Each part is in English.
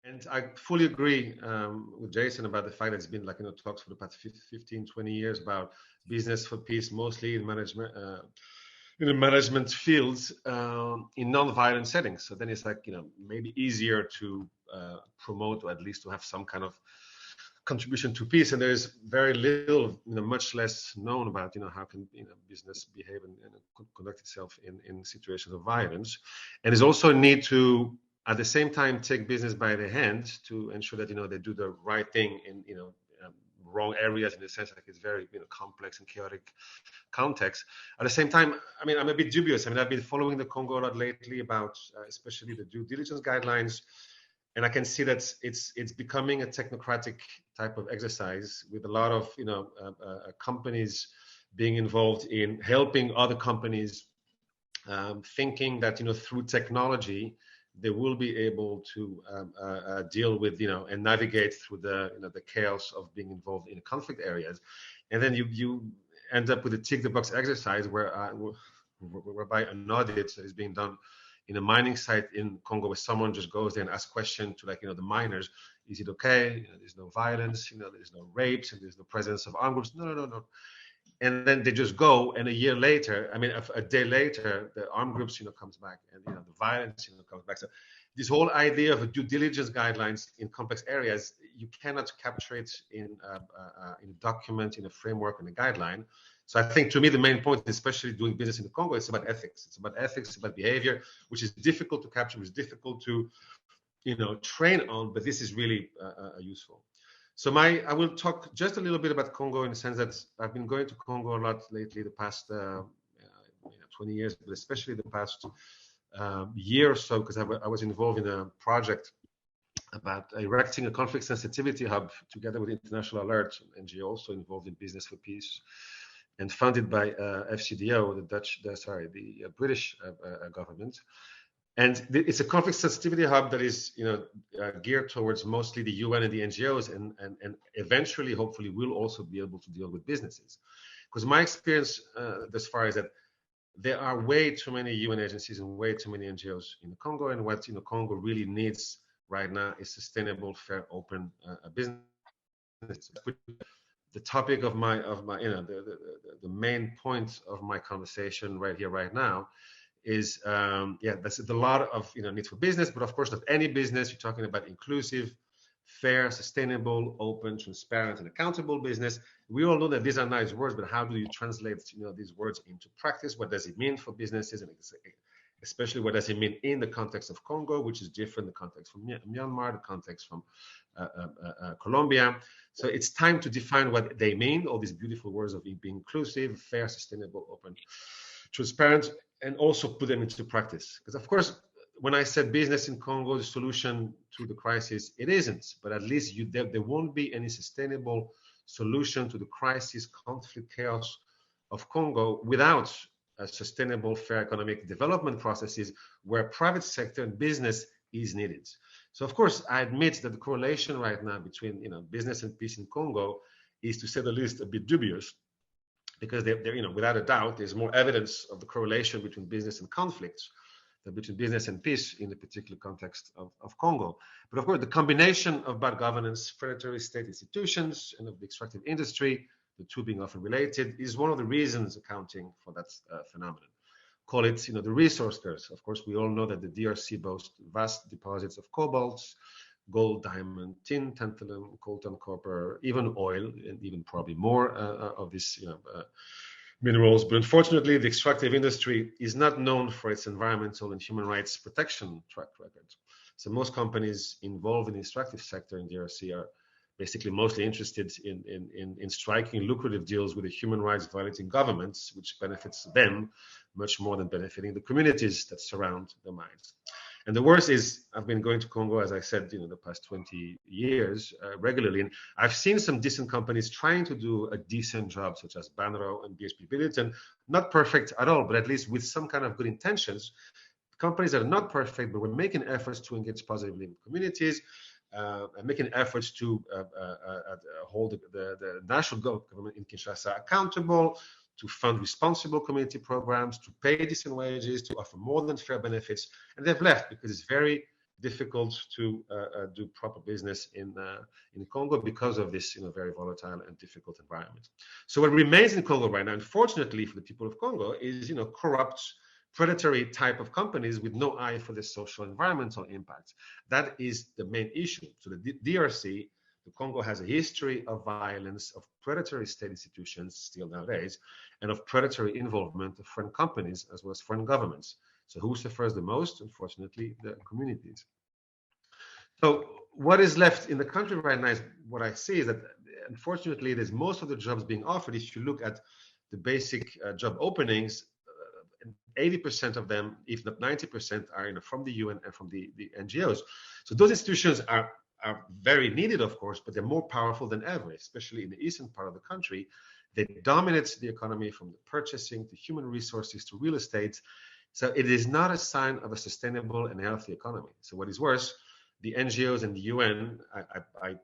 And I fully agree with Jason about the fact that it's been like, talks for the past 15, 20 years about business for peace, mostly in the management fields, in non-violent settings. So then it's like, maybe easier to promote, or at least to have some kind of contribution to peace. And there's very little, much less known about, how can business behave and conduct itself in situations of violence. And there's also a need to, at the same time, take business by the hand to ensure that they do the right thing in wrong areas, in the sense like it's very complex and chaotic context. At the same time, I'm a bit dubious. I've been following the Congo a lot lately about especially the due diligence guidelines, and I can see that it's becoming a technocratic type of exercise with a lot of companies being involved in helping other companies, thinking that through technology they will be able to deal with, and navigate through the chaos of being involved in conflict areas. And then you end up with a tick the box exercise whereby an audit that is being done in a mining site in Congo, where someone just goes there and asks questions to the miners. Is it okay? There's no violence, there's no rapes, and there's no presence of armed groups. No. And then they just go, and a day later, the armed groups, comes back, and the violence, comes back. So this whole idea of a due diligence guidelines in complex areas, you cannot capture it in a document, in a framework, in a guideline. So I think, to me, the main point, especially doing business in the Congo, it's about ethics. It's about behavior, which is difficult to capture, which is difficult to, train on. But this is really useful. So I will talk just a little bit about Congo, in the sense that I've been going to Congo a lot lately, the past 20 years, but especially the past year or so, because I was involved in a project about erecting a conflict sensitivity hub together with International Alert, an NGO also involved in business for peace, and funded by FCDO, the British government. And it's a conflict sensitivity hub that is, geared towards mostly the UN and the NGOs, and eventually, hopefully, will also be able to deal with businesses. Because my experience thus far is that there are way too many UN agencies and way too many NGOs in the Congo, and what Congo really needs right now is sustainable, fair, open business. The topic of my the main point of my conversation right here, right now, is that's a lot of need for business, but of course not any business. You're talking about inclusive, fair, sustainable, open, transparent, and accountable business. We all know that these are nice words, but how do you translate these words into practice? What does it mean for businesses, and especially what does it mean in the context of Congo, which is different, the context from Myanmar, the context from Colombia. So it's time to define what they mean, all these beautiful words of being inclusive, fair, sustainable, open, transparent, and also put them into practice. Because of course, when I said business in Congo, the solution to the crisis, it isn't. But at least there won't be any sustainable solution to the crisis, conflict, chaos of Congo without a sustainable, fair economic development processes where private sector and business is needed. So of course, I admit that the correlation right now between business and peace in Congo is, to say the least, a bit dubious. Because without a doubt, there's more evidence of the correlation between business and conflicts than between business and peace in the particular context of Congo. But of course, the combination of bad governance, predatory state institutions, and of the extractive industry, the two being often related, is one of the reasons accounting for that phenomenon. Call it, the resource curse. Of course, we all know that the DRC boasts vast deposits of cobalt, gold, diamond, tin, tantalum, coltan, copper, even oil, and even probably more of these minerals. But unfortunately, the extractive industry is not known for its environmental and human rights protection track record. So most companies involved in the extractive sector in DRC are basically mostly interested in striking lucrative deals with the human rights violating governments, which benefits them much more than benefiting the communities that surround the mines. And the worst is, I've been going to Congo, as I said, the past 20 years regularly, and I've seen some decent companies trying to do a decent job, such as Banro and BHP Billiton. Not perfect at all, but at least with some kind of good intentions. Companies that are not perfect, but we're making efforts to engage positively with communities, and making efforts to hold the national government in Kinshasa accountable, to fund responsible community programs, to pay decent wages, to offer more than fair benefits. And they've left because it's very difficult to do proper business in Congo because of this very volatile and difficult environment. So what remains in Congo right now, unfortunately for the people of Congo, is corrupt, predatory type of companies with no eye for the social environmental impact. That is the main issue. So the DRC, the Congo, has a history of violence, of predatory state institutions still nowadays, and of predatory involvement of foreign companies as well as foreign governments. So who suffers the most? Unfortunately, the communities. So what is left in the country right now is what I see is that, unfortunately, there's most of the jobs being offered. If you look at the basic job openings, 80% of them, if not 90%, are from the UN and from the NGOs. So those institutions are very needed, of course, but they're more powerful than ever, especially in the eastern part of the country. They dominate the economy from the purchasing to human resources to real estate. So it is not a sign of a sustainable and healthy economy. So what is worse, the NGOs and the UN, I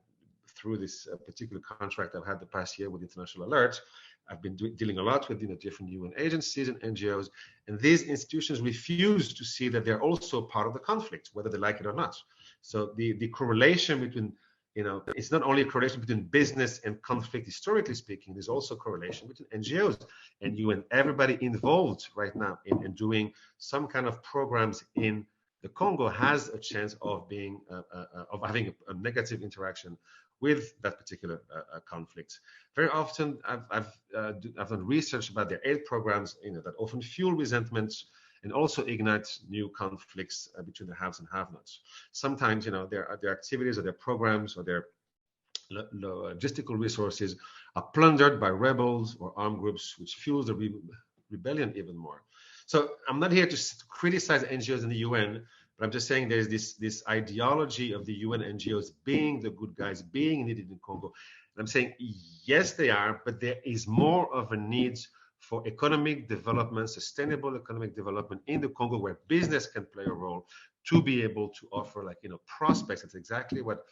through this particular contract I've had the past year with International Alert, I've been dealing a lot with different UN agencies and NGOs, and these institutions refuse to see that they're also part of the conflict, whether they like it or not. So the correlation between, it's not only a correlation between business and conflict, historically speaking, there's also a correlation between NGOs and UN. Everybody involved right now in doing some kind of programs in the Congo has a chance of being of having a negative interaction with that particular conflict. Very often, I've done research about their aid programs, that often fuel resentments and also ignite new conflicts between the haves and have-nots. Sometimes, their activities or their programs or their logistical resources are plundered by rebels or armed groups, which fuels the rebellion even more. So I'm not here to criticize NGOs and the UN, but I'm just saying there's this ideology of the UN NGOs being the good guys, being needed in Congo. And I'm saying, yes, they are, but there is more of a need for economic development, sustainable economic development in the Congo, where business can play a role to be able to offer, prospects. That's exactly what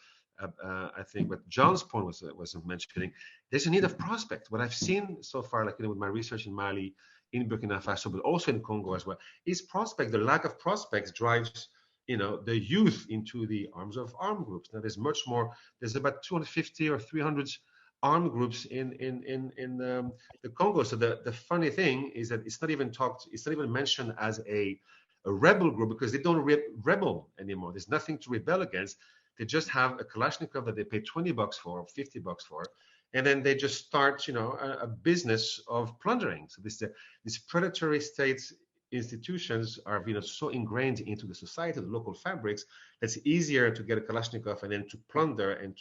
I think what John's point was mentioning. There's a need of prospects. What I've seen so far, with my research in Mali, in Burkina Faso, but also in Congo as well, is prospect. The lack of prospects drives, the youth into the arms of armed groups. Now, there's much more. There's about 250 or 300 armed groups in the Congo. So the funny thing is that it's not even mentioned as a rebel group, because they don't rebel anymore. There's nothing to rebel against. They just have a Kalashnikov that they pay $20 for or $50 for. And then they just start, a business of plundering. So these predatory state institutions are, so ingrained into the society, the local fabrics, that's easier to get a Kalashnikov and then to plunder and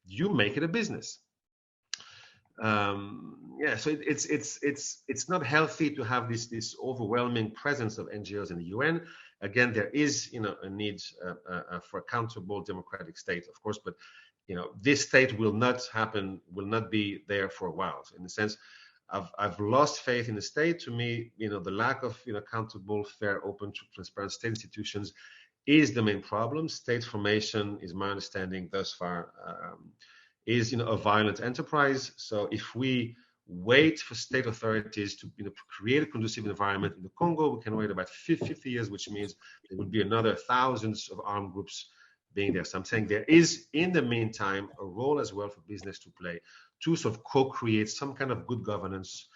you make it a business. So it's not healthy to have this overwhelming presence of NGOs in the UN. Again, there is, a need for accountable democratic state, of course, but this state will not be there for a while. So in a sense, I've lost faith in the state. To me, the lack of accountable, fair, open, transparent state institutions is the main problem. State formation, is my understanding thus far, is a violent enterprise. So if we wait for state authorities to create a conducive environment in the Congo, we can wait about 50 years, which means there will be another thousands of armed groups being there. So I'm saying there is, in the meantime, a role as well for business to play to sort of co-create some kind of good governance,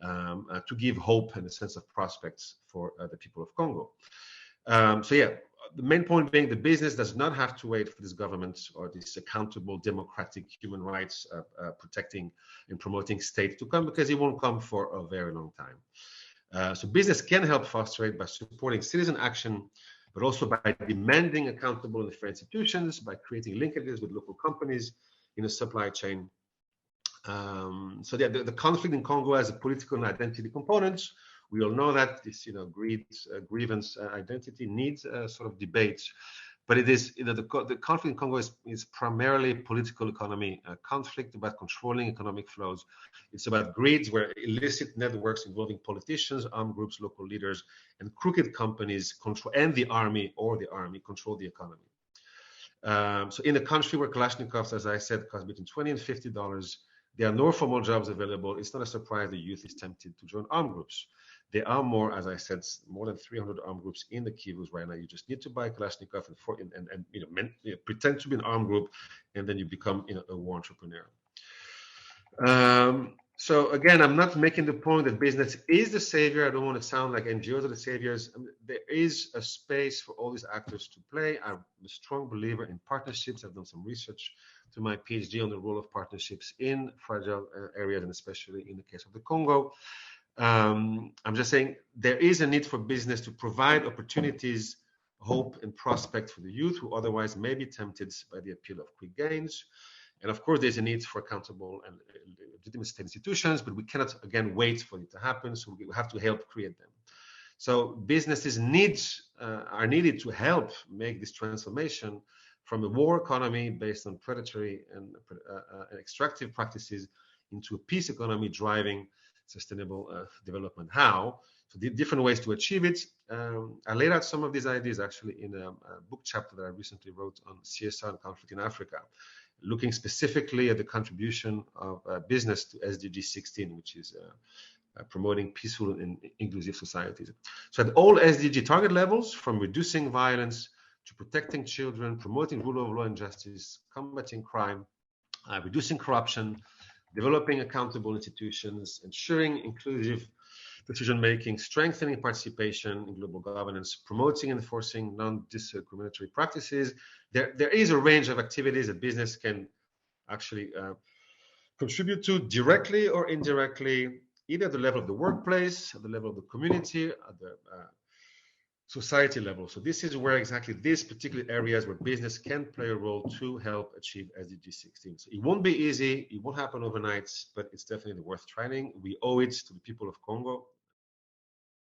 to give hope and a sense of prospects for the people of Congo. The main point being, the business does not have to wait for this government or this accountable, democratic, human rights protecting and promoting state to come, because it won't come for a very long time. So business can help foster it by supporting citizen action, but also by demanding accountable and fair institutions, by creating linkages with local companies in a supply chain. The conflict in Congo has a political and identity component. We all know that this, greed, grievance, identity needs sort of debate, but it is, the conflict in Congo is primarily political economy conflict about controlling economic flows. It's about greed, where illicit networks involving politicians, armed groups, local leaders, and crooked companies control, and the army control the economy. So in a country where Kalashnikovs, as I said, cost between $20 and $50, there are no formal jobs available. It's not a surprise the youth is tempted to join armed groups. There are more, as I said, more than 300 armed groups in the Kivus right now. You just need to buy Kalashnikov and pretend to be an armed group, and then you become a war entrepreneur. So again, I'm not making the point that business is the savior. I don't want to sound like NGOs are the saviors. There is a space for all these actors to play. I'm a strong believer in partnerships. I've done some research to my PhD on the role of partnerships in fragile areas, and especially in the case of the Congo. I'm just saying there is a need for business to provide opportunities, hope, and prospect for the youth who otherwise may be tempted by the appeal of quick gains. And of course, there's a need for accountable and legitimate state institutions, but we cannot, again, wait for it to happen. So we have to help create them. So businesses are needed to help make this transformation from a war economy based on predatory and extractive practices into a peace economy driving sustainable development. How? So the different ways to achieve it. I laid out some of these ideas actually in a book chapter that I recently wrote on CSR and conflict in Africa, looking specifically at the contribution of business to SDG 16, which is promoting peaceful and inclusive societies. So at all SDG target levels, from reducing violence to protecting children, promoting rule of law and justice, combating crime, reducing corruption, developing accountable institutions, ensuring inclusive decision-making, strengthening participation in global governance, promoting and enforcing non-discriminatory practices. There is a range of activities that business can actually contribute to directly or indirectly, either at the level of the workplace, at the level of the community, at the society level. So this is where exactly these particular areas where business can play a role to help achieve SDG 16. So it won't be easy, it won't happen overnight, but it's definitely worth trying. We owe it to the people of Congo